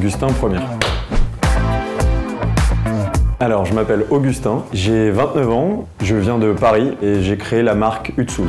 Augustin Première. Alors, je m'appelle Augustin, j'ai 29 ans, je viens de Paris et j'ai créé la marque Utsul.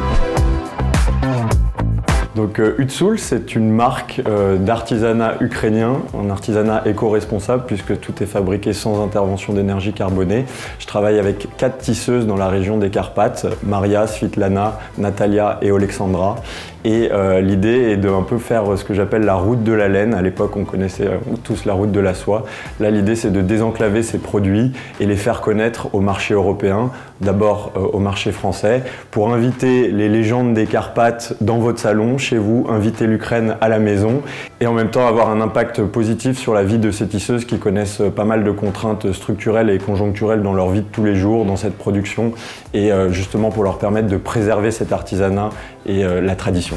Donc Utsul, c'est une marque d'artisanat ukrainien, un artisanat éco-responsable puisque tout est fabriqué sans intervention d'énergie carbonée. Je travaille avec 4 tisseuses dans la région des Carpates, Maria, Svitlana, Natalia et Alexandra. Et l'idée est de un peu faire ce que j'appelle la route de la laine. À l'époque, on connaissait tous la route de la soie. Là, l'idée, c'est de désenclaver ces produits et les faire connaître au marché européen, d'abord au marché français, pour inviter les légendes des Carpates dans votre salon, chez vous, inviter l'Ukraine à la maison et en même temps avoir un impact positif sur la vie de ces tisseuses qui connaissent pas mal de contraintes structurelles et conjoncturelles dans leur vie de tous les jours, dans cette production, et justement pour leur permettre de préserver cet artisanat et la tradition.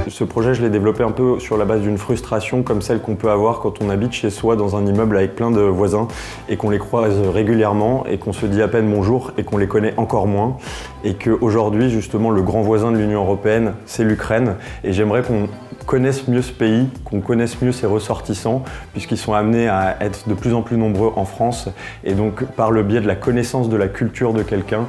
Ce projet, je l'ai développé un peu sur la base d'une frustration comme celle qu'on peut avoir quand on habite chez soi dans un immeuble avec plein de voisins et qu'on les croise régulièrement et qu'on se dit à peine bonjour et qu'on les connaît encore moins. Et qu'aujourd'hui, justement, le grand voisin de l'Union européenne, c'est l'Ukraine. Et j'aimerais qu'on connaisse mieux ce pays, qu'on connaisse mieux ses ressortissants, puisqu'ils sont amenés à être de plus en plus nombreux en France. Et donc, par le biais de la connaissance de la culture de quelqu'un,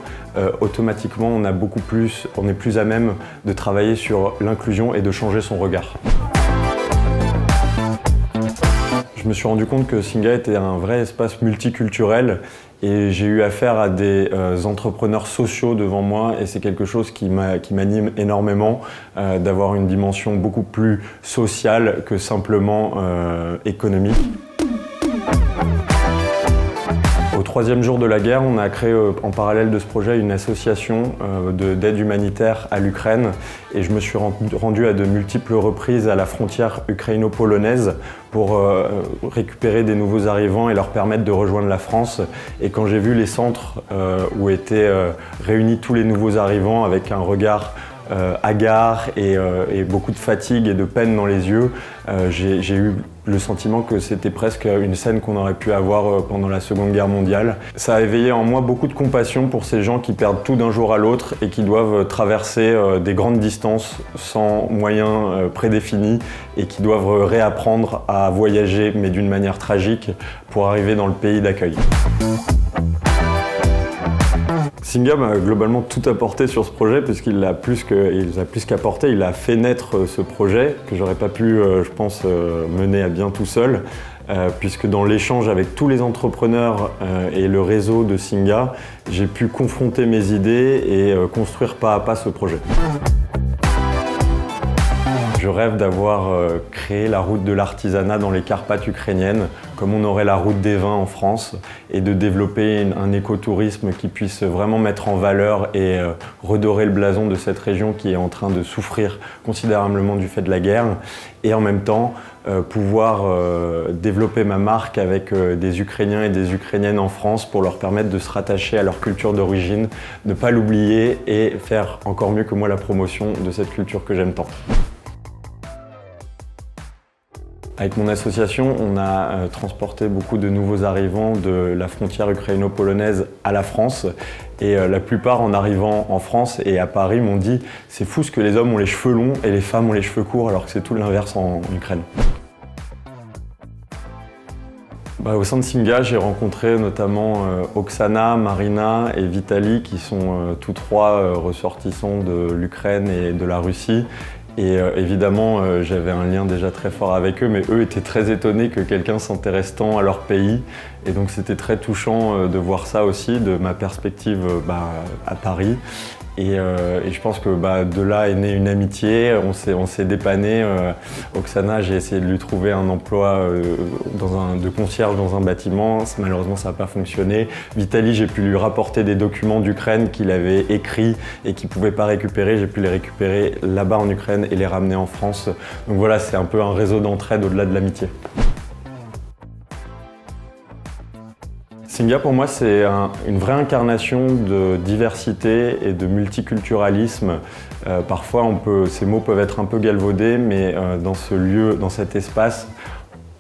automatiquement, on est plus à même de travailler sur l'inclusion et de changer son regard. Je me suis rendu compte que Singa était un vrai espace multiculturel et j'ai eu affaire à des entrepreneurs sociaux devant moi et c'est quelque chose qui m'anime énormément, d'avoir une dimension beaucoup plus sociale que simplement économique. Au 3e jour de la guerre, on a créé en parallèle de ce projet une association d'aide humanitaire à l'Ukraine et je me suis rendu à de multiples reprises à la frontière ukraino-polonaise pour récupérer des nouveaux arrivants et leur permettre de rejoindre la France. Et quand j'ai vu les centres où étaient réunis tous les nouveaux arrivants avec un regard hagard et beaucoup de fatigue et de peine dans les yeux, j'ai eu le sentiment que c'était presque une scène qu'on aurait pu avoir pendant la Seconde Guerre mondiale. Ça a éveillé en moi beaucoup de compassion pour ces gens qui perdent tout d'un jour à l'autre et qui doivent traverser des grandes distances sans moyens prédéfinis et qui doivent réapprendre à voyager, mais d'une manière tragique, pour arriver dans le pays d'accueil. Singa m'a globalement tout apporté sur ce projet puisqu'il a plus qu'apporté, il a fait naître ce projet que j'aurais pas pu, je pense, mener à bien tout seul, puisque dans l'échange avec tous les entrepreneurs et le réseau de Singa, j'ai pu confronter mes idées et construire pas à pas ce projet. Je rêve d'avoir créé la route de l'artisanat dans les Carpates ukrainiennes, comme on aurait la route des vins en France, et de développer un écotourisme qui puisse vraiment mettre en valeur et redorer le blason de cette région qui est en train de souffrir considérablement du fait de la guerre, et en même temps pouvoir développer ma marque avec des Ukrainiens et des Ukrainiennes en France pour leur permettre de se rattacher à leur culture d'origine, ne pas l'oublier et faire encore mieux que moi la promotion de cette culture que j'aime tant. Avec mon association, on a transporté beaucoup de nouveaux arrivants de la frontière ukraino-polonaise à la France. Et la plupart, en arrivant en France et à Paris, m'ont dit « c'est fou ce que les hommes ont les cheveux longs et les femmes ont les cheveux courts alors que c'est tout l'inverse en Ukraine ». Au sein de Singa, j'ai rencontré notamment Oksana, Marina et Vitali qui sont tous trois ressortissants de l'Ukraine et de la Russie. Et évidemment, j'avais un lien déjà très fort avec eux, mais eux étaient très étonnés que quelqu'un s'intéresse tant à leur pays. Et donc c'était très touchant de voir ça aussi, de ma perspective à Paris. Et je pense que de là est née une amitié, on s'est dépanné. Oksana, j'ai essayé de lui trouver un emploi de concierge dans un bâtiment, malheureusement ça n'a pas fonctionné. Vitali, j'ai pu lui rapporter des documents d'Ukraine qu'il avait écrits et qu'il ne pouvait pas récupérer, j'ai pu les récupérer là-bas en Ukraine et les ramener en France. Donc voilà, c'est un peu un réseau d'entraide au-delà de l'amitié. Singa, pour moi, c'est une vraie incarnation de diversité et de multiculturalisme. Parfois, ces mots peuvent être un peu galvaudés, mais dans ce lieu, dans cet espace,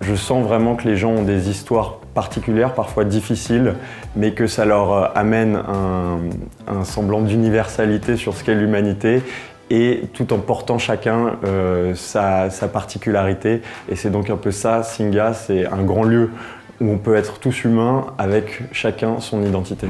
Je sens vraiment que les gens ont des histoires particulières, parfois difficiles, mais que ça leur amène un semblant d'universalité sur ce qu'est l'humanité, et tout en portant chacun sa particularité. Et c'est donc un peu ça, Singa, c'est un grand lieu où on peut être tous humains avec chacun son identité.